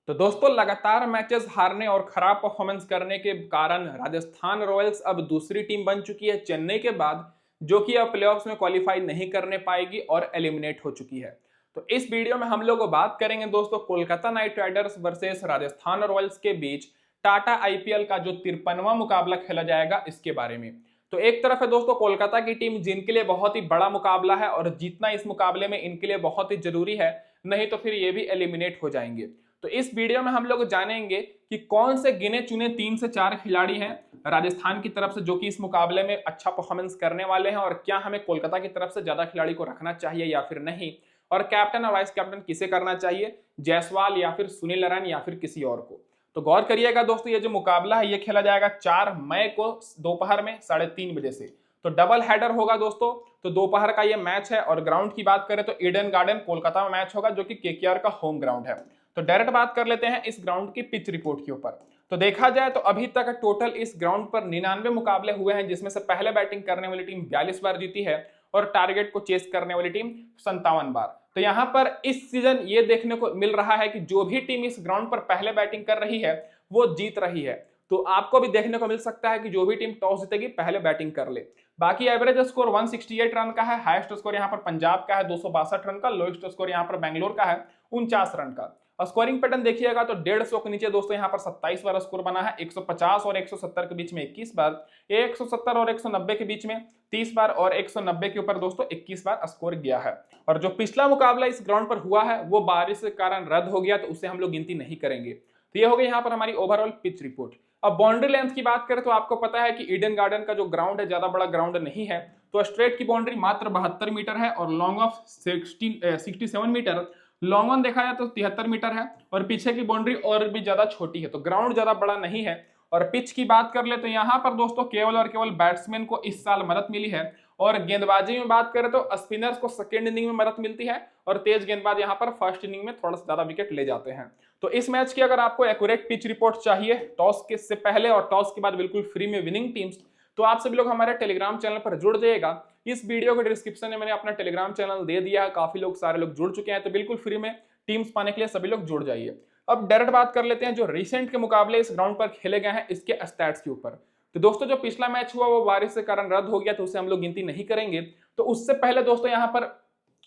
तो दोस्तों लगातार मैचेस हारने और खराब परफॉर्मेंस करने के कारण राजस्थान रॉयल्स अब दूसरी टीम बन चुकी है चेन्नई के बाद, जो कि अब प्लेऑफ्स में क्वालिफाई नहीं करने पाएगी और एलिमिनेट हो चुकी है। तो इस वीडियो में हम लोग बात करेंगे दोस्तों Kolkata night Riders versus Rajasthan Royals के बीच टाटा आईपीएल का जो 53वां मुकाबला खेला जाएगा इसके बारे में। तो एक तरफ है दोस्तों कोलकाता की टीम जिनके लिए बहुत ही बड़ा मुकाबला है और जीतना इस मुकाबले में इनके लिए बहुत ही जरूरी है, नहीं तो फिर ये भी एलिमिनेट हो जाएंगे। तो इस वीडियो में हम लोग जानेंगे कि कौन से गिने चुने 3 से 4 खिलाड़ी हैं राजस्थान की तरफ से जो कि इस मुकाबले में अच्छा परफॉर्मेंस करने वाले हैं, और क्या हमें कोलकाता की तरफ से ज्यादा खिलाड़ी को रखना चाहिए या फिर नहीं, और कैप्टन और वाइस कैप्टन किसे करना चाहिए, जायसवाल या फिर सुनील नारायण या फिर किसी और को। तो गौर करिएगा दोस्तों, ये जो मुकाबला है ये खेला जाएगा 4 मई को दोपहर में 3:30 बजे से। तो डबल हेडर होगा दोस्तों। तो दोपहर का ये मैच है और ग्राउंड की बात करें तो ईडन गार्डन कोलकाता में मैच होगा जो कि केकेआर का होम ग्राउंड है। तो डायरेक्ट बात कर लेते हैं इस ग्राउंड की पिच रिपोर्ट के ऊपर। तो देखा जाए तो अभी तक टोटल इस ग्राउंड पर 99 मुकाबले हुए हैं, जिसमें से पहले बैटिंग करने वाली टीम 42 बार जीती है और टारगेट को चेस करने वाली टीम 57 बार। तो यहाँ पर इस सीजन ये देखने को मिल रहा है कि जो भी टीम इस ग्राउंड पर पहले बैटिंग कर रही है वो जीत रही है। तो आपको भी देखने को मिल सकता है कि जो भी टीम टॉस जीतेगी पहले बैटिंग कर ले। बाकी एवरेज स्कोर 168 रन का है, हाईएस्ट स्कोर यहाँ पर पंजाब का है 262 रन का, लोएस्ट स्कोर यहाँ पर बेंगलोर का है 49 रन का। स्कोरिंग पैटर्न देखिएगा तो 150 के नीचे दोस्तों यहाँ पर 27 बार स्कोर बना है, 150 और 170 के बीच में 21 बार, 170 और 190 के बीच में 30 बार और 190 के ऊपर दोस्तों 21 बार स्कोर गया है। और जो पिछला मुकाबला इस ग्राउंड पर हुआ है वो बारिश के कारण रद्द हो गया, तो उसे हम लोग गिनती नहीं करेंगे। तो ये हो गई यहाँ पर हमारी ओवरऑल पिच रिपोर्ट। अब बाउंड्री लेंथ की बात करें तो आपको पता है कि ईडन गार्डन का जो ग्राउंड है ज्यादा बड़ा ग्राउंड नहीं है, तो स्ट्रेट की बाउंड्री मात्र 72 मीटर है और long off 67 metre, long on देखा जाए तो 73 मीटर है और पीछे की बाउंड्री और भी ज्यादा छोटी है। तो ग्राउंड ज्यादा बड़ा नहीं है। और पिच की बात कर ले तो यहाँ पर दोस्तों केवल और केवल बैट्समैन को इस साल मदद मिली है, और गेंदबाजी में बात करें तो स्पिनर्स को सेकेंड इनिंग में मदद मिलती है और तेज गेंदबाज यहाँ पर फर्स्ट इनिंग में थोड़ा सा ज्यादा विकेट ले जाते हैं। तो इस मैच की अगर आपको एक्यूरेट पिच रिपोर्ट चाहिए टॉस के से पहले और टॉस के बाद बिल्कुल फ्री में विनिंग टीम्स, तो आप सभी लोग हमारे टेलीग्राम चैनल पर जुड़ जाइएगा। इस वीडियो के डिस्क्रिप्शन में मैंने अपना टेलीग्राम चैनल दे दिया है, काफी लोग सारे लोग जुड़ चुके हैं, तो बिल्कुल फ्री में टीम्स पाने के लिए सभी लोग जुड़ जाइए। अब डायरेक्ट बात कर लेते हैं जो रिसेंट के मुकाबले इस ग्राउंड पर खेले गए हैं इसके स्टैट्स के ऊपर। तो दोस्तों जो पिछला मैच हुआ वो बारिश के कारण रद्द हो गया, तो उसे हम लोग गिनती नहीं करेंगे। तो उससे पहले दोस्तों यहाँ पर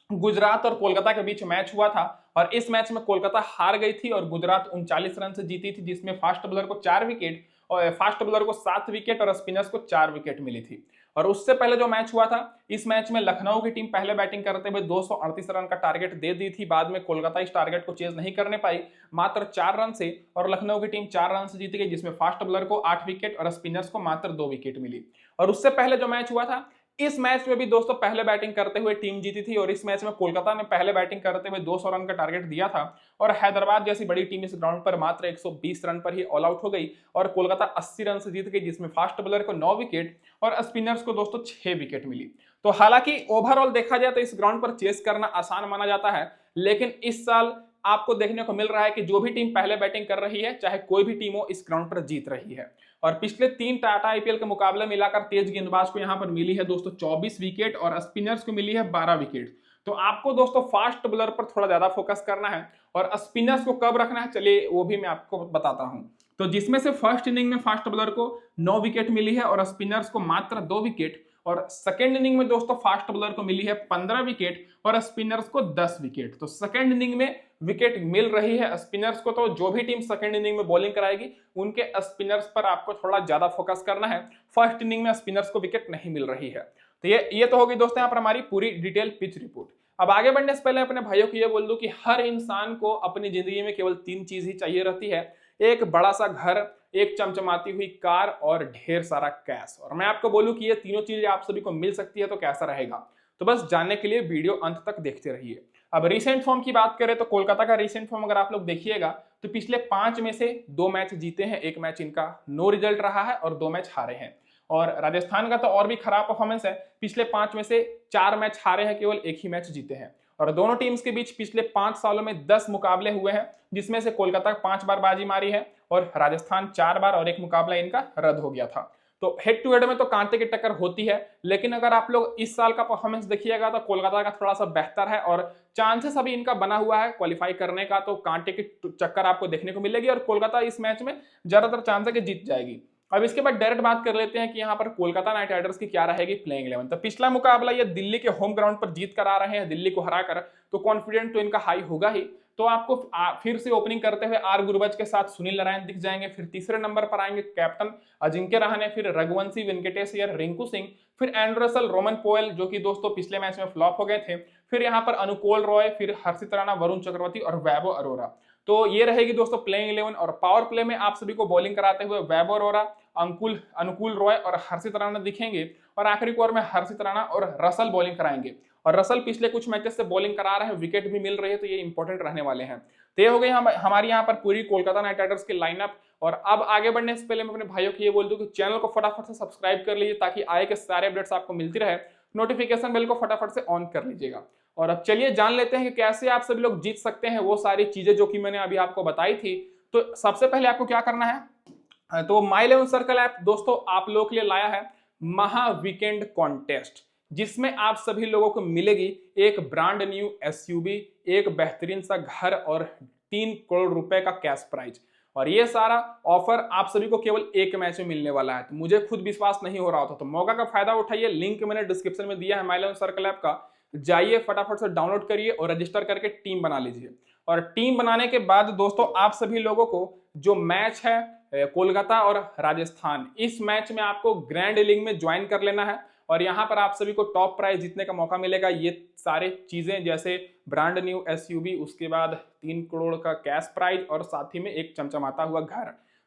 गुजरात और कोलकाता के बीच मैच हुआ था और इस मैच में कोलकाता हार गई थी और गुजरात 39 रन से जीती थी, जिसमें फास्ट बॉलर को 4 विकेट और फास्ट बॉलर को 7 विकेट और स्पिनर्स को 4 विकेट मिली थी। और उससे पहले जो मैच हुआ था इस मैच में लखनऊ की टीम पहले बैटिंग करते हुए 238 रन का टारगेट दे दी थी, बाद में कोलकाता इस टारगेट को चेज नहीं करने पाई मात्र 4 रन से, और लखनऊ की टीम 4 रन से जीत गई, जिसमें फास्ट बॉलर को 8 विकेट और स्पिनर्स को मात्र 2 विकेट मिली। और उससे पहले जो मैच हुआ था इस मैच में भी दोस्तों पहले बैटिंग करते हुए टीम जीती थी, और इस मैच में कोलकाता ने पहले बैटिंग करते हुए 200 रन का टारगेट दिया था और हैदराबाद जैसी बड़ी टीम इस ग्राउंड पर मात्र 120 रन पर ही ऑल आउट हो गई और कोलकाता 80 रन से जीत गई, जिसमें फास्ट बॉलर को 9 विकेट और स्पिनर्स को दोस्तों 6 विकेट मिली। तो हालांकि ओवरऑल देखा जाए तो इस ग्राउंड पर चेस करना आसान माना जाता है, लेकिन इस साल आपको देखने को मिल रहा है कि जो भी टीम पहले बैटिंग कर रही है चाहे कोई भी टीम हो इस ग्राउंड पर जीत रही है। और पिछले 3 टाटा आईपीएल के मुकाबले मिलाकर तेज गेंदबाज को यहाँ पर मिली है दोस्तों 24 विकेट और स्पिनर्स को मिली है 12 विकेट। तो आपको दोस्तों फास्ट बॉलर पर थोड़ा ज्यादा फोकस करना है और स्पिनर्स को कब रखना है चलिए वो भी मैं आपको बताता हूं। तो जिसमें से फर्स्ट इनिंग में फास्ट बॉलर को 9 विकेट मिली है और स्पिनर्स को मात्र 2 विकेट, और सेकेंड इनिंग में दोस्तों फास्ट बॉलर को मिली है 15 विकेट और स्पिनर्स को 10 विकेट। तो सेकेंड इनिंग में विकेट मिल रही है स्पिनर्स को, तो जो भी टीम सेकेंड इनिंग में बॉलिंग कराएगी उनके स्पिनर्स पर आपको थोड़ा ज्यादा फोकस करना है। फर्स्ट इनिंग में स्पिनर्स को विकेट नहीं मिल रही है। तो ये तो होगी दोस्तों यहाँ पर हमारी पूरी डिटेल पिच रिपोर्ट। अब आगे बढ़ने से पहले अपने भाइयों को ये बोल दूं कि हर इंसान को अपनी जिंदगी में केवल 3 चीज ही चाहिए रहती है, एक बड़ा सा घर, एक चमचमाती हुई कार और ढेर सारा कैश। और मैं आपको बोलूं कि ये तीनों चीजें आप सभी को मिल सकती है तो कैसा रहेगा, तो बस जानने के लिए वीडियो अंत तक देखते रहिए। अब रिसेंट फॉर्म की बात करें तो कोलकाता का रिसेंट फॉर्म अगर आप लोग देखिएगा तो पिछले 5 में से 2 मैच जीते हैं, 1 मैच इनका नो रिजल्ट रहा है और 2 मैच हारे हैं। और राजस्थान का तो और भी खराब परफॉर्मेंस है, पिछले 5 में से 4 मैच हारे हैं, केवल 1 ही मैच जीते हैं। और दोनों टीम्स के बीच पिछले 5 सालों में 10 मुकाबले हुए हैं, जिसमें से कोलकाता 5 बार बाजी मारी है और राजस्थान 4 बार, और 1 मुकाबला इनका रद्द हो गया था। तो हेड टू हेड में तो कांटे की टक्कर होती है, लेकिन अगर आप लोग इस साल का परफॉर्मेंस देखिएगा तो कोलकाता का थोड़ा सा बेहतर है और चांसेस अभी इनका बना हुआ है क्वालिफाई करने का, तो कांटे की चक्कर आपको देखने को मिलेगी और कोलकाता इस मैच में ज्यादातर चांस है कि जीत जाएगी। अब इसके बाद डायरेक्ट बात कर लेते हैं कि यहाँ पर कोलकाता नाइट राइडर्स की क्या रहेगी प्लेइंग 11। तो पिछला मुकाबला ये दिल्ली के होम ग्राउंड पर जीत कर आ रहे हैं, दिल्ली को हराकर, तो कॉन्फिडेंट तो इनका हाई होगा ही। तो आपको फिर से ओपनिंग करते हुए आर गुरबज के साथ सुनील नारायण दिख जाएंगे, फिर तीसरे नंबर पर आएंगे कैप्टन अजिंक्य रहाणे, फिर रघुवंशी वेंकटेश अय्यर, रिंकू सिंह, फिर एंड्रे रसेल, रोमन पोयल जो कि दोस्तों पिछले मैच में फ्लॉप हो गए थे, फिर यहाँ पर अनुकोल रॉय, फिर हर्षित राणा, वरुण चक्रवर्ती और वैभव अरोरा। तो ये रहेगी दोस्तों प्लेइंग 11 और पावर प्ले में आप सभी को बॉलिंग कराते हुए वैभव अरोरा, अनुकूल रॉय और हर्षित राणा दिखेंगे और आखिरी ओवर में हर्षित राणा और रसल बॉलिंग कराएंगे। और रसल पिछले कुछ मैचेस से बॉलिंग करा रहे हैं, विकेट भी मिल रही है, तो ये इंपॉर्टेंट रहने वाले हैं। तो ये हो गई हमारी यहाँ पर पूरी कोलकाता नाइट राइडर्स की लाइनअप। और अब आगे बढ़ने से पहले मैं अपने भाइयों को ये बोल दूं कि चैनल को फटाफट से सब्सक्राइब कर लीजिए ताकि आए के सारे अपडेट्स आपको मिलती रहे, नोटिफिकेशन बेल को फटाफट से ऑन कर लीजिएगा। और अब चलिए जान लेते हैं कि कैसे आप सभी लोग जीत सकते हैं वो सारी चीजें जो कि मैंने अभी आपको बताई थी। तो सबसे पहले आपको क्या करना है, तो माई 11 सर्कल ऐप दोस्तों आप लोगों के लिए लाया है महा वीकेंड कॉन्टेस्ट, जिसमें आप सभी लोगों को मिलेगी एक ब्रांड न्यू एसयूवी, एक बेहतरीन सा घर और 3 करोड़ रुपए का कैश प्राइज। और ये सारा ऑफर आप सभी को केवल एक मैच में मिलने वाला है। तो मुझे खुद विश्वास नहीं हो रहा था, तो मौका का फायदा उठाइए, लिंक मैंने डिस्क्रिप्शन में दिया है माई 11 सर्कल ऐप का, जाइए फटाफट से डाउनलोड करिए और रजिस्टर करके टीम बना लीजिए। और टीम बनाने के बाद दोस्तों आप सभी लोगों को जो मैच है कोलकाता और राजस्थान, इस मैच में आपको ग्रैंड लीग में ज्वाइन कर लेना है और यहाँ पर आप सभी को टॉप प्राइज जीतने का मौका मिलेगा। ये सारे चीजें जैसे ब्रांड न्यू एसयूवी, उसके बाद 3 करोड़ का कैश प्राइज और साथ ही में एक चमचमाता हुआ घर।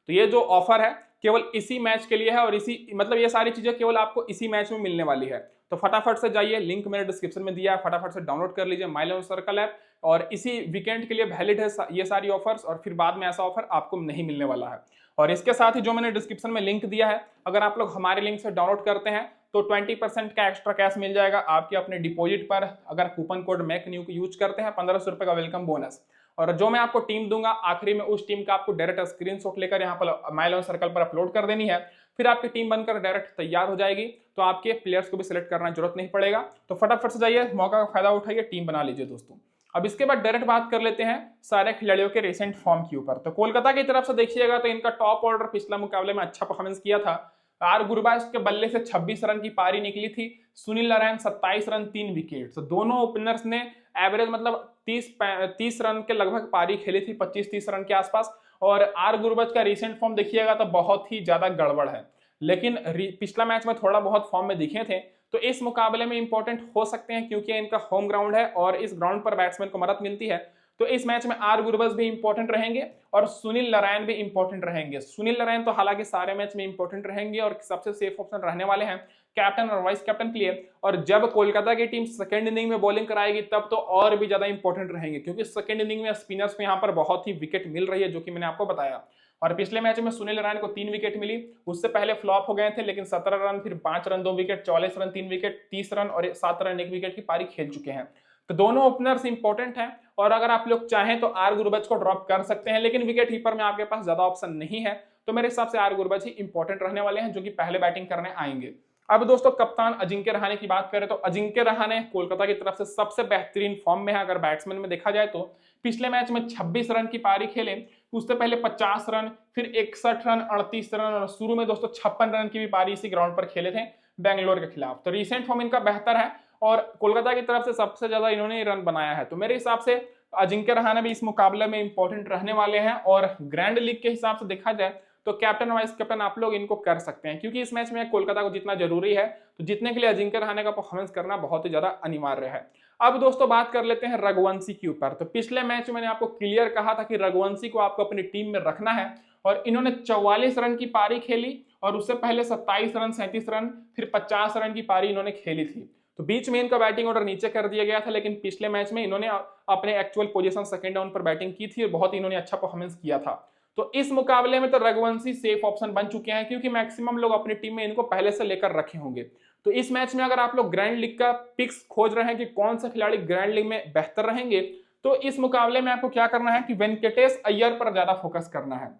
तो ये जो ऑफर है केवल इसी मैच के लिए है और इसी मतलब ये सारी चीजें केवल आपको इसी मैच में मिलने वाली है। तो फटाफट से जाइए, लिंक मैंने डिस्क्रिप्शन में दिया है, फटाफट से डाउनलोड कर लीजिए माई 11 सर्कल ऐप। और इसी वीकेंड के लिए वैलिड है ये सारी ऑफर्स और फिर बाद में ऐसा ऑफर आपको नहीं मिलने वाला है। और इसके साथ ही जो मैंने डिस्क्रिप्शन में लिंक दिया है, अगर आप लोग हमारे लिंक से डाउनलोड करते हैं तो 20% का एक्स्ट्रा कैश मिल जाएगा आपके अपने डिपॉजिट पर। अगर कूपन कोड मैक न्यू को यूज करते हैं 1500 रुपए का वेलकम बोनस। और जो मैं आपको टीम दूंगा आखिरी में उस टीम का आपको डायरेक्ट स्क्रीनशॉट लेकर यहाँ पर माई 11 सर्कल पर अपलोड कर देनी है, फिर आपकी टीम बनकर डायरेक्ट तैयार हो जाएगी। तो आपके प्लेयर्स को भी सिलेक्ट करना जरूरत नहीं पड़ेगा। तो फटाफट से जाइए, मौका का फायदा उठाइए, टीम बना लीजिए दोस्तों। अब इसके बाद डायरेक्ट बात कर लेते हैं सारे खिलाड़ियों के रिसेंट फॉर्म के ऊपर। तो कोलकाता की तरफ से देखिएगा तो इनका टॉप ऑर्डर पिछला मुकाबले में अच्छा परफॉर्मेंस किया था। आर गुरबाज के बल्ले से 26 रन की पारी निकली थी, सुनील नारायण 27 रन 3 विकेट। तो दोनों ओपनर्स ने एवरेज मतलब 30 रन के लगभग पारी खेली थी, 25-30 रन के आसपास। और आर गुरबाज का रिसेंट फॉर्म देखिएगा तो बहुत ही ज्यादा गड़बड़ है, लेकिन पिछला मैच में थोड़ा बहुत फॉर्म में दिखे थे। तो इस मुकाबले में इंपॉर्टेंट हो सकते हैं क्योंकि इनका होम ग्राउंड है और इस ग्राउंड पर बैट्समैन को मदद मिलती है। तो इस मैच में आर गुरबज भी इंपॉर्टेंट रहेंगे और सुनील नारायण भी इंपॉर्टेंट रहेंगे। सुनील नारायण तो हालांकि सारे मैच में इंपॉर्टेंट रहेंगे और सबसे सेफ ऑप्शन रहने वाले हैं कैप्टन और वाइस कैप्टन के लिए। और जब कोलकाता की टीम सेकंड इनिंग में बॉलिंग कराएगी तब तो और भी ज्यादा इंपॉर्टेंट रहेंगे, क्योंकि सेकंड इनिंग में स्पिनर्स को यहाँ पर बहुत ही विकेट मिल रही है, जो कि मैंने आपको बताया। और पिछले मैच में सुनील नारायण को 3 विकेट मिली, उससे पहले फ्लॉप हो गए थे, लेकिन 17 रन, फिर 5 run 2 wicket, 44 run 3 wicket, 30 run और 7 रन 1 विकेट की पारी खेल चुके हैं। तो दोनों ओपनर्स इंपॉर्टेंट हैं और अगर आप लोग चाहें तो आर गुरबज को ड्रॉप कर सकते हैं, लेकिन विकेट कीपर में आपके पास ज्यादा ऑप्शन नहीं है। तो मेरे हिसाब से आर गुरबज ही इंपॉर्टेंट रहने वाले हैं, जो कि पहले बैटिंग करने आएंगे। अब दोस्तों कप्तान अजिंक्य रहाणे की बात करें तो अजिंक्य रहाणे कोलकाता की तरफ से सबसे बेहतरीन फॉर्म में है। अगर बैट्समैन में देखा जाए तो पिछले मैच में 26 रन की पारी खेले, उससे पहले 50 रन, फिर 61 रन, 38 रन और शुरू में दोस्तों 56 रन की भी पारी इसी ग्राउंड पर खेले थे बेंगलोर के खिलाफ। तो रिसेंट फॉर्म इनका बेहतर है और कोलकाता की तरफ से सबसे ज्यादा इन्होंने रन बनाया है। तो मेरे हिसाब से अजिंक्य रहाणे भी इस मुकाबले में इंपॉर्टेंट रहने वाले हैं। और ग्रैंड लीग के हिसाब से देखा जाए तो कैप्टन वाइस कैप्टन आप लोग इनको कर सकते हैं, क्योंकि इस मैच में कोलकाता को जीतना जरूरी है। तो जीतने के लिए अजिंक्य रहाणे का परफॉर्मेंस करना बहुत ही ज्यादा अनिवार्य है। अब दोस्तों बात कर लेते हैं रघुवंशी के ऊपर। तो पिछले मैच में मैंने आपको क्लियर कहा था कि रघुवंशी को आपको अपनी टीम में रखना है और इन्होंने 44 रन की पारी खेली और उससे पहले 27 रन, 37 रन, फिर 50 रन की पारी इन्होंने खेली थी। तो बीच में इनका बैटिंग ऑर्डर नीचे कर दिया गया था, लेकिन पिछले मैच में इन्होंने अपने एक्चुअल पोजीशन सेकंड डाउन पर बैटिंग की थी और बहुत इन्होंने अच्छा परफॉर्मेंस किया था। तो इस मुकाबले में तो रघुवंशी सेफ ऑप्शन बन चुके हैं, क्योंकि मैक्सिमम लोग अपनी टीम में इनको पहले से लेकर रखे होंगे। तो इस मैच में अगर आप लोग ग्रैंड लीग का पिक्स खोज रहे हैं कि कौन सा खिलाड़ी ग्रैंड लीग में बेहतर रहेंगे, तो इस मुकाबले में आपको क्या करना है कि वेंकटेश अय्यर पर ज्यादा फोकस करना है।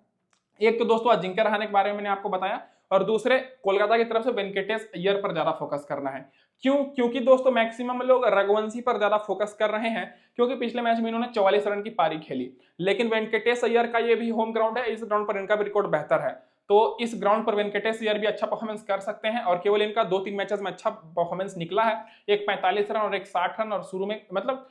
एक तो दोस्तों अजिंक्य रहाणे के बारे में मैंने आपको बताया, और दूसरे कोलकाता की तरफ से वेंकटेश अय्यर पर ज्यादा फोकस करना है। क्यों? क्योंकि दोस्तों मैक्सिमम लोग रघुवंशी पर ज्यादा फोकस कर रहे हैं, क्योंकि पिछले मैच में इन्होंने 44 रन की पारी खेली। लेकिन वेंकटेश अय्यर का ये भी होम ग्राउंड है, इस ग्राउंड पर इनका भी रिकॉर्ड बेहतर है, तो इस ग्राउंड पर वेंकटेश अय्यर भी अच्छा परफॉर्मेंस कर सकते हैं। और केवल इनका 2-3 मैचेस में अच्छा परफॉर्मेंस निकला है, एक 45 रन और एक 60 रन, और शुरू में मतलब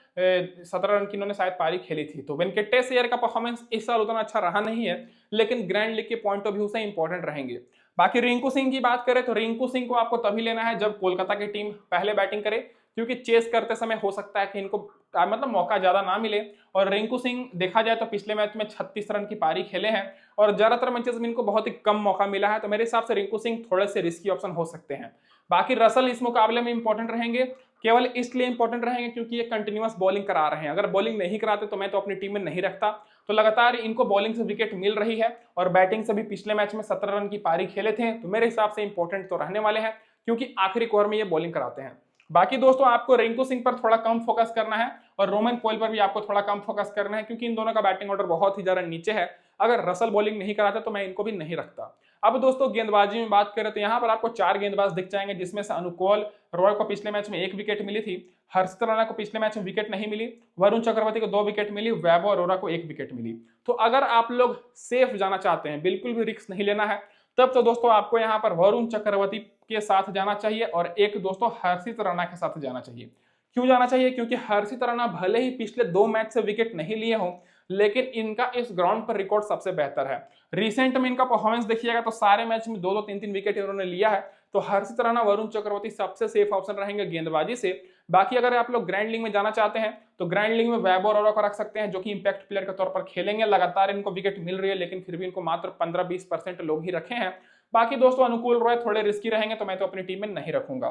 17 रन की इन्होंने शायद पारी खेली थी। तो वेंकटेश अय्यर का परफॉर्मेंस इस साल उतना अच्छा रहा नहीं है, लेकिन ग्रैंड लीग के पॉइंट ऑफ व्यू से इंपॉर्टेंट रहेंगे। बाकी रिंकू सिंह की बात करें तो रिंकू सिंह को आपको तभी लेना है जब कोलकाता की टीम पहले बैटिंग करे, क्योंकि चेस करते समय हो सकता है कि इनको मतलब मौका ज्यादा ना मिले। और रिंकू सिंह देखा जाए तो पिछले मैच में 36 रन की पारी खेले हैं और ज्यादातर मैचेस में इनको बहुत ही कम मौका मिला है, तो मेरे हिसाब से रिंकू सिंह थोड़े से रिस्की ऑप्शन हो सकते हैं। बाकी रसल इस मुकाबले में इंपॉर्टेंट रहेंगे, केवल इसलिए इंपॉर्टेंट रहेंगे क्योंकि ये कंटिन्यूअस बॉलिंग करा रहे हैं। अगर बॉलिंग नहीं कराते तो मैं तो अपनी टीम में नहीं रखता। तो लगातार इनको बॉलिंग से विकेट मिल रही है और बैटिंग से भी पिछले मैच में 17 रन की पारी खेले थे, तो मेरे हिसाब से इंपॉर्टेंट तो रहने वाले हैं, क्योंकि आखिरी ओवर में ये बॉलिंग कराते हैं। बाकी दोस्तों आपको रिंकू सिंह पर थोड़ा कम फोकस करना है और रोमन पॉल पर भी आपको थोड़ा कम फोकस करना है, क्योंकि इन दोनों का बैटिंग ऑर्डर बहुत ही ज्यादा नीचे है। अगर रसल बॉलिंग नहीं कराते तो मैं इनको भी नहीं रखता। अब दोस्तों गेंदबाजी में बात करें तो यहाँ पर आपको 4 गेंदबाज दिख जाएंगे, जिसमें से अनुकूल रॉय को पिछले मैच में 1 विकेट मिली थी, हर्षित राणा को पिछले मैच में विकेट नहीं मिली, वरुण चक्रवर्ती को 2 विकेट मिली, वैभव अरोरा को 1 विकेट मिली। तो अगर आप लोग सेफ जाना चाहते हैं, बिल्कुल भी रिस्क नहीं लेना है, तब तो दोस्तों आपको यहाँ पर वरुण चक्रवर्ती के साथ जाना चाहिए और एक दोस्तों हर्षित राणा के साथ जाना चाहिए। क्यों जाना चाहिए? क्योंकि हर्षित राणा भले ही पिछले 2 मैच से विकेट नहीं लिए हों, लेकिन इनका इस ग्राउंड पर रिकॉर्ड सबसे बेहतर है। रिसेंट में इनका परफॉर्मेंस देखिएगा तो सारे मैच में 2-2 3-3 विकेट इन्होंने लिया है। तो हर्षित राणा, वरुण चक्रवर्ती सबसे सेफ ऑप्शन रहेंगे गेंदबाजी से। बाकी अगर आप लोग ग्रैंड लीग में जाना चाहते हैं तो ग्रैंड लीग में वैभव अरोरा को रख सकते हैं, जो कि इंपैक्ट प्लेयर के तौर पर खेलेंगे। लगातार इनको विकेट मिल रही है, लेकिन फिर भी इनको मात्र 15-20% लोग ही रखे हैं। बाकी दोस्तों अनुकूल रॉय थोड़े रिस्की रहेंगे, तो मैं तो अपनी टीम में नहीं रखूंगा।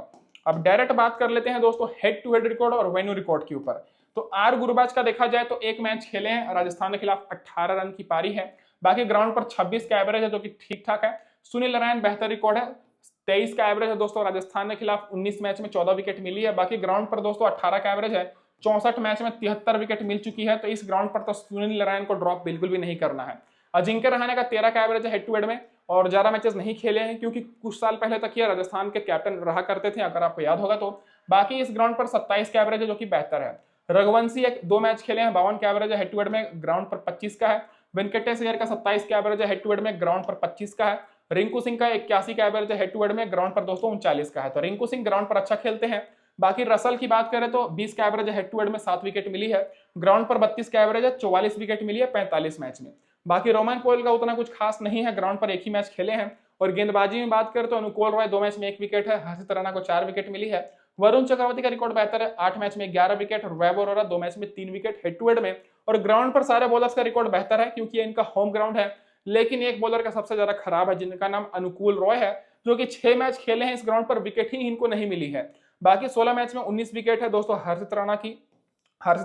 अब डायरेक्ट बात कर लेते हैं दोस्तों हेड टू हेड रिकॉर्ड और वेन्यू रिकॉर्ड के ऊपर। तो आर गुरबाज का देखा जाए तो 1 मैच खेले हैं, राजस्थान के खिलाफ 18 रन की पारी है। बाकी ग्राउंड पर 26 का एवरेज है, जो कि ठीक ठाक है। सुनील नारायण बेहतर रिकॉर्ड है, 23 का एवरेज है दोस्तों। राजस्थान के खिलाफ 19 मैच में 14 विकेट मिली है। बाकी ग्राउंड पर दोस्तों 18 का एवरेज है, 64 मैच में 73 विकेट मिल चुकी है। तो इस ग्राउंड पर तो सुनील नारायण को ड्रॉप बिल्कुल भी नहीं करना है। अजिंक्य रहाणे का 13 का एवरेज है हेड टू हेड में, और ज्यादा मैचेस नहीं खेले हैं, क्योंकि कुछ साल पहले तक ये राजस्थान के कैप्टन रहा करते थे, अगर आपको याद होगा तो। बाकी इस ग्राउंड पर 27 का एवरेज है, जो कि बेहतर है। रघुवंशी 2 मैच खेले हैं, 52 का एवरेज है हेड टू हेड में, ग्राउंड पर 25 का है। वेंकटेश अय्यर का 27 का एवरेज है हेड टू हेड में, ग्राउंड पर 25 का है। रिंकू सिंह का 81 का एवरेज है हेड टू हेड में, ग्राउंड पर दोस्तों 39 का है। तो रिंकू सिंह ग्राउंड पर अच्छा खेलते हैं। बाकी रसल की बात करें तो 20 का एवरेज है हेड टू हेड में, 7 विकेट मिली है। ग्राउंड पर 32 का एवरेज है, 44 विकेट मिली है 45 मैच में। बाकी रोमन पॉल का उतना कुछ खास नहीं है, ग्राउंड पर 1 ही मैच खेले हैं। और गेंदबाजी में बात करें तो अनुकूल रॉय 2 मैच में 1 विकेट है, हर्षित राणा को 4 विकेट मिली है। वरुण चक्रवर्ती का रिकॉर्ड बेहतर है, 8 मैच में 11 विकेट, और वैभव अरोरा 2 मैच में 3 विकेट हेड टू हेड में। और ग्राउंड पर सारे बॉलर्स का रिकॉर्ड बेहतर है, क्योंकि इनका होम ग्राउंड है। लेकिन एक बॉलर का सबसे ज्यादा खराब है, जिनका नाम अनुकूल रॉय है, जो कि 6 मैच खेले हैं इस ग्राउंड पर, विकेट ही इनको नहीं मिली है। बाकी 16 मैच में 19 विकेट है दोस्तों हर्षित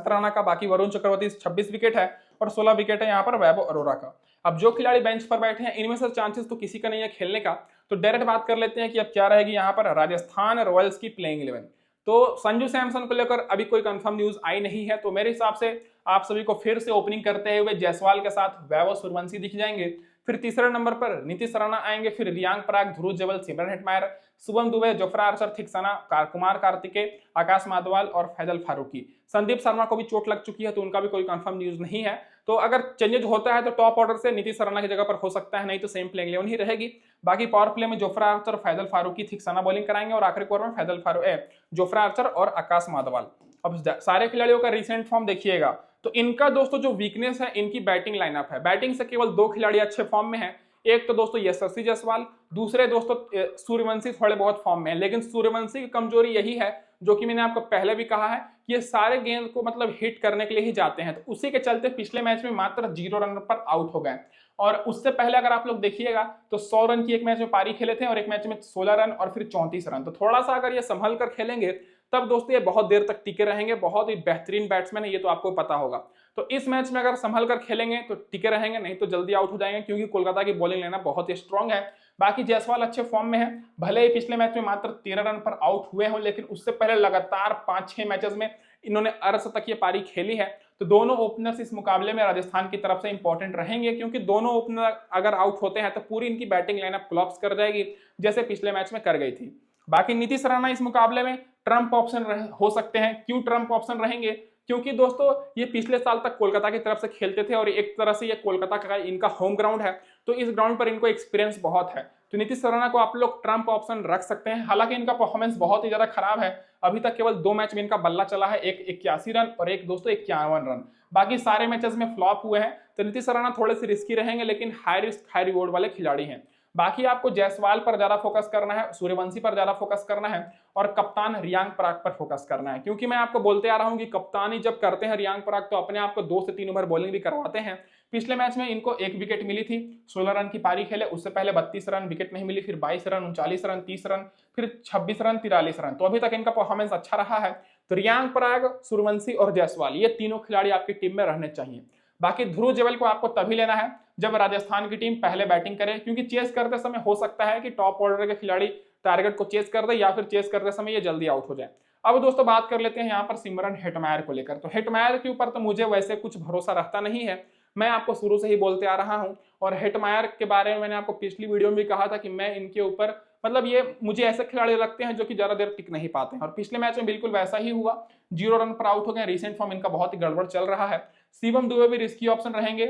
राणा का। बाकी वरुण चक्रवर्ती 26 विकेट है और 16 विकेट है यहाँ पर वैभव अरोरा का। अब जो खिलाड़ी बेंच पर बैठे हैं, इनमें से चांसेस तो किसी का नहीं है खेलने का। तो डायरेक्ट बात कर लेते हैं कि अब क्या रहेगी यहाँ पर राजस्थान रॉयल्स की प्लेइंग 11। तो संजू सैमसन को लेकर अभी कोई कंफर्म न्यूज आई नहीं है, तो मेरे हिसाब से आप सभी को फिर से ओपनिंग करते हुए जायसवाल के साथ वैभव सूर्यवंशी दिख जाएंगे। फिर तीसरे नंबर पर नीतीश राणा आएंगे, फिर Riyan Parag, Dhruv Jurel, Shimron Hetmyer, Shubham Dubey, Jofra Archer, Theekshana, Kumar Kartikeya, Akash Madhwal और फैजल फारूकी। संदीप शर्मा को भी चोट लग चुकी है, तो उनका भी कोई कंफर्म न्यूज नहीं है। तो अगर चेंजेस होता है तो टॉप ऑर्डर से नीतीश राणा की जगह पर हो सकता है, नहीं तो सेम प्लेइंग 11 ही रहेगी। बाकी पावर प्ले में Jofra Archer, Fazal Farooqi, Theekshana bowling कराएंगे और आखिरी ओवर में जोफ्रा आर्चर और आकाश माधवाल। अब सारे खिलाड़ियों का रिसेंट फॉर्म देखिएगा तो इनका दोस्तों जो वीकनेस है, इनकी बैटिंग लाइनअप है। बैटिंग से केवल 2 खिलाड़ी अच्छे फॉर्म में हैं, एक तो दोस्तों यशस्वी जायसवाल, दूसरे दोस्तों सूर्यवंशी थोड़े बहुत फॉर्म में है। लेकिन सूर्यवंशी की कमजोरी यही है, जो कि मैंने आपको पहले भी कहा है, कि ये सारे गेंद को मतलब हिट करने के लिए ही जाते हैं। तो उसी के चलते पिछले मैच में मात्र 0 रन पर आउट हो गए। और उससे पहले अगर आप लोग देखिएगा तो 100 रन की एक मैच में पारी खेले थे और एक मैच में 16 रन और फिर 34 रन। तो थोड़ा सा अगर ये संभल कर खेलेंगे तब दोस्तों ये बहुत देर तक टिके रहेंगे। बहुत ही बेहतरीन बैट्समैन है, ये तो आपको पता होगा। तो इस मैच में अगर संभल कर खेलेंगे तो टिके रहेंगे, नहीं तो जल्दी आउट हो जाएंगे, क्योंकि कोलकाता की बॉलिंग लेना बहुत ही स्ट्रांग है। बाकी जायसवाल अच्छे फॉर्म में है, भले ही पिछले मैच में मात्र 13 रन पर आउट हुए हों, लेकिन उससे पहले लगातार 5-6 मैचेस में इन्होंने अर्धशतकीय पारी खेली है। तो दोनों ओपनर्स इस मुकाबले में राजस्थान की तरफ से इंपॉर्टेंट रहेंगे, क्योंकि दोनों ओपनर अगर आउट होते हैं तो पूरी इनकी बैटिंग लाइनअप कोलैप्स कर जाएगी, जैसे पिछले मैच में कर गई थी। बाकी नीतीश राणा इस मुकाबले में ट्रम्प ऑप्शन हो सकते हैं। क्यों ट्रम्प ऑप्शन रहेंगे? क्योंकि दोस्तों ये पिछले साल तक कोलकाता की तरफ से खेलते थे और एक तरह से ये कोलकाता का इनका होम ग्राउंड है, तो इस ग्राउंड पर इनको एक्सपीरियंस बहुत है। तो नीतीश राणा को आप लोग ट्रम्प ऑप्शन रख सकते हैं। हालांकि इनका परफॉर्मेंस बहुत ही ज्यादा खराब है, अभी तक केवल 2 मैच में इनका बल्ला चला है, एक 81 रन और एक दोस्तों 51 रन, बाकी सारे मैचेस में फ्लॉप हुए हैं। तो नीतीश राणा थोड़े से रिस्की रहेंगे, लेकिन हाई रिस्क हाई रिवॉर्ड वाले खिलाड़ी हैं। बाकी आपको जायसवाल पर ज्यादा फोकस करना है, सूर्यवंशी पर ज्यादा फोकस करना है और कप्तान रियांक पराग पर फोकस करना है, क्योंकि मैं आपको बोलते आ रहा हूं कि कप्तानी जब करते हैं रियांक पराग तो अपने आप को 2 से 3 ओवर बॉलिंग भी करवाते हैं। पिछले मैच में इनको 1 विकेट मिली थी, 16 रन की पारी खेले, उससे पहले 32 रन, विकेट नहीं मिली, फिर 22 रन, 39 रन, 30 रन, फिर 26 रन, 43 रन। तो अभी तक इनका परफॉर्मेंस अच्छा रहा है। तो रियांक पराग, सूर्यवंशी और जायसवाल ये तीनों खिलाड़ी आपकी टीम में रहने चाहिए। बाकी ध्रुव जुरैल को आपको तभी लेना है जब राजस्थान की टीम पहले बैटिंग करे, क्योंकि चेस करते समय हो सकता है कि टॉप ऑर्डर के खिलाड़ी टारगेट को चेस कर दे या फिर चेस करते समय ये जल्दी आउट हो जाए। अब दोस्तों बात कर लेते हैं यहाँ पर सिमरन हेटमायर को लेकर। तो हेटमायर के ऊपर तो मुझे वैसे कुछ भरोसा रहता नहीं है, मैं आपको शुरू से ही बोलते आ रहा हूँ। और हेटमायर के बारे में मैंने आपको पिछली वीडियो में भी कहा था कि मैं इनके ऊपर मतलब ये मुझे ऐसे खिलाड़ी लगते हैं जो कि ज्यादा देर टिक नहीं पाते हैं, और पिछले मैच में बिल्कुल वैसा ही हुआ, 0 रन पर आउट हो गए। रिसेंट फॉर्म इनका बहुत ही गड़बड़ चल रहा है। शिवम दुबे भी रिस्की ऑप्शन रहेंगे,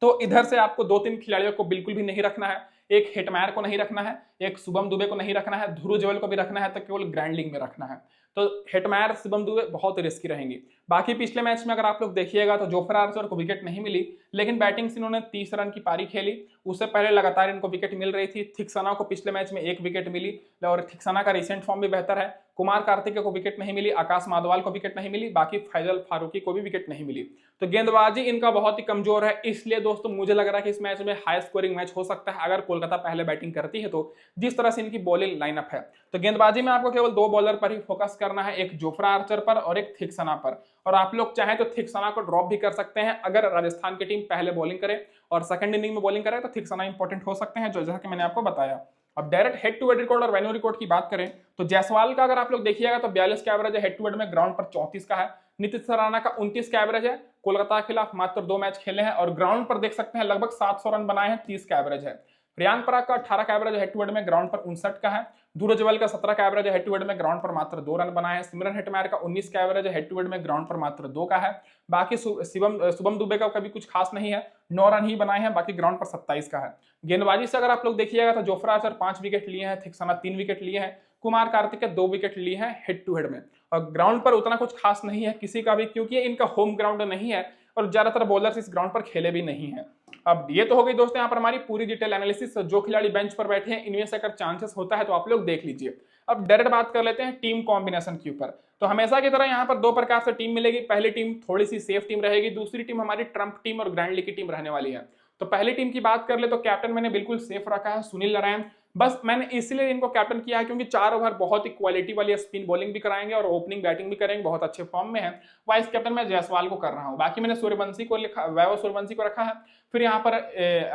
तो इधर से आपको 2-3 खिलाड़ियों को बिल्कुल भी नहीं रखना है। एक हेटमायर को नहीं रखना है, एक शुभम दुबे को नहीं रखना है, ध्रुव जुरैल को भी रखना है तो केवल ग्रैंड लीग में रखना है। तो हेटमायर, शुभम दुबे बहुत रिस्की रहेंगी। बाकी पिछले मैच में अगर आप लोग देखिएगा तो जोफ्रा आर्चर को विकेट नहीं मिली, लेकिन बैटिंग से इन्होंने 30 रन की पारी खेली। उससे पहले लगातार इनको विकेट मिल रही थी। थिक्सना को पिछले मैच में 1 विकेट मिली और थिक्सना का रिसेंट फॉर्म भी बेहतर है। कुमार कार्तिक को विकेट नहीं मिली, आकाश मादवाल को विकेट नहीं मिली, बाकी फैजल फारूकी को भी विकेट नहीं मिली। तो गेंदबाजी इनका बहुत ही कमजोर है, इसलिए दोस्तों मुझे लग रहा है कि इस मैच में हाई स्कोरिंग मैच हो सकता है अगर कोलकाता पहले बैटिंग करती है तो, जिस तरह से इनकी बॉलिंग लाइनअप है। तो गेंदबाजी में आपको केवल 2 बॉलर पर ही फोकस करना है, एक जोफ्रा आर्चर पर और एक थिक्सना पर। और आप लोग चाहें तो थिक्सना को ड्रॉप भी कर सकते हैं अगर राजस्थान की टीम पहले बॉलिंग करे और सेकंड इनिंग में बॉलिंग करे तो थिक्सना इंपॉर्टेंट हो सकते हैं, जैसा कि मैंने आपको बताया। अब direct head to head record और वेन्यू रिकॉर्ड की बात करें तो जायसवाल का अगर आप लोग देखिएगा तो 42 का एवरेज है, हेड टू हेड में ग्राउंड पर 34 का है। नीतीश राणा का 29 का एवरेज है, कोलकाता के खिलाफ मात्र 2 मैच खेले हैं और ग्राउंड पर देख सकते हैं लगभग 700 रन बनाए हैं, 30 का एवरेज है। रियांक पराग का 18 का एवरेज हेड टू हेड में ग्राउंड पर 59 का है। ध्रुव जुरैल का 17 का एवरेज हेड टू हेड में ग्राउंड पर मात्र 2 रन बनाए हैं। सिमरन हेटमायर का 19 का एवरेज हेड टू हेड में ग्राउंड पर मात्र 2 का है। बाकी शुभम दुबे का कभी कुछ खास नहीं है, 9 रन ही बनाए हैं, बाकी ग्राउंड पर 27 का है। गेंदबाजी से अगर आप लोग देखिएगा तो जोफ्रा आर्चर 5 विकेट लिए हैं, थिक्सना 3 विकेट लिए हैं, कुमार कार्तिक के 2 विकेट लिए हैं हेड टू हेड में। और ग्राउंड पर उतना कुछ खास नहीं है किसी का भी, क्योंकि इनका होम ग्राउंड नहीं है और ज्यादातर बॉलर्स इस ग्राउंड पर खेले भी नहीं है। अब ये तो हो गई दोस्तों यहाँ पर हमारी पूरी डिटेल एनालिसिस, जो खिलाड़ी बेंच पर बैठे हैं इनमें से अगर चांसेस होता है तो आप लोग देख लीजिए। अब डायरेक्ट बात कर लेते हैं टीम कॉम्बिनेशन के ऊपर। तो हमेशा की तरह यहाँ पर 2 प्रकार से टीम मिलेगी। पहली टीम थोड़ी सी सेफ टीम रहेगी, दूसरी टीम हमारी ट्रम्प टीम और ग्रैंड लीग की टीम रहने वाली है। तो पहली टीम की बात कर ले तो कैप्टन मैंने बिल्कुल सेफ रखा है सुनील नारायण। बस मैंने इसलिए इनको कैप्टन किया है क्योंकि 4 ओवर बहुत ही क्वालिटी वाली स्पिन बॉलिंग भी कराएंगे और ओपनिंग बैटिंग भी करेंगे, बहुत अच्छे फॉर्म में है। वाइस कैप्टन मैं जायसवाल को कर रहा हूँ। बाकी मैंने सूर्यवंशी को लिखा, वैभव सूर्यवंशी को रखा है, फिर यहाँ पर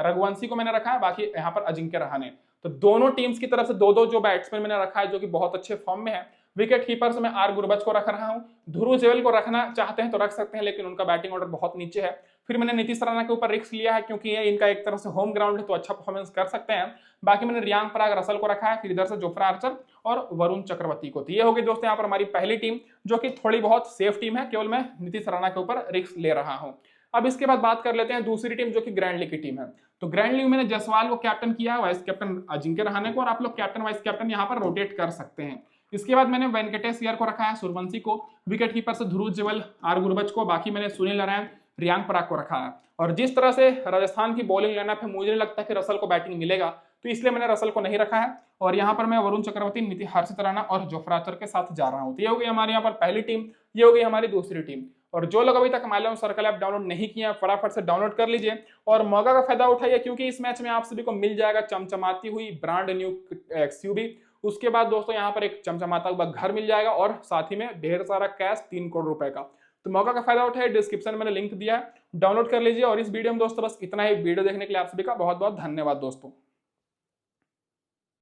रघुवंशी को मैंने रखा है, बाकी यहाँ पर अजिंक्य रहाणे। तो दोनों टीम्स की तरफ से 2-2 जो बैट्समैन मैंने रखा है जो कि बहुत अच्छे फॉर्म में है। विकेट कीपर से मैं आर गुरबज को रख रहा हूं। ध्रुव जुरैल को रखना चाहते हैं तो रख सकते हैं, लेकिन उनका बैटिंग ऑर्डर बहुत नीचे है। फिर मैंने नीतीश राणा के ऊपर रिस्क लिया है क्योंकि ये इनका एक तरह से होम ग्राउंड है तो अच्छा परफॉर्मेंस कर सकते हैं। बाकी मैंने रियांक पराग, रसल को रखा है, फिर इधर से जोफ्रा आर्चर और वरुण चक्रवर्ती को। तो ये हो गई दोस्तों यहाँ पर हमारी पहली टीम जो कि थोड़ी बहुत सेफ टीम है, केवल मैं नीतीश राणा के ऊपर रिस्क ले रहा हूँ। अब इसके बाद बात कर लेते हैं दूसरी टीम जो कि ग्रैंड लीग की टीम है। तो ग्रैंड लीग में मैंने जायसवाल को कैप्टन किया, वाइस कैप्टन अजिंक्य रहाणे को, और आप लोग कैप्टन वाइस कैप्टन यहाँ पर रोटेट कर सकते हैं। इसके बाद मैंने वेंकटेश अय्यर को रखा है, सूर्यवंशी को, विकेट कीपर से ध्रुव जुरैल, आर गुरबज को, बाकी मैंने सुनील नारायण, रियांक पराग को रखा है। और जिस तरह से राजस्थान की बॉलिंग लाइनअप है मुझे नहीं लगता कि रसल को बैटिंग मिलेगा, तो इसलिए मैंने रसल को नहीं रखा है। और यहाँ पर मैं वरुण चक्रवर्ती, नीतीश हर्षित राणा और जोफ्रा आर्चर के साथ जा रहा हूँ। तो ये हो गई हमारे यहाँ पर पहली टीम, ये हो गई हमारी दूसरी टीम। और जो लोग अभी तक माइलम सर्कल ऐप डाउनलोड नहीं किया फटाफट से डाउनलोड कर लीजिए और मौका का फायदा उठाइए, क्योंकि इस मैच में आप सभी को मिल जाएगा चमचमाती हुई ब्रांड न्यू XUV। उसके बाद दोस्तों यहाँ पर एक चमचमाता हुआ घर मिल जाएगा और साथ ही में ढेर सारा कैश 3 करोड़ रुपए का। तो मौका का फायदा उठाइए, डिस्क्रिप्शन में मैंने लिंक दिया है, डाउनलोड कर लीजिए। और इस वीडियो में दोस्तों बस इतना ही। वीडियो देखने के लिए आप सभी का बहुत बहुत धन्यवाद दोस्तों।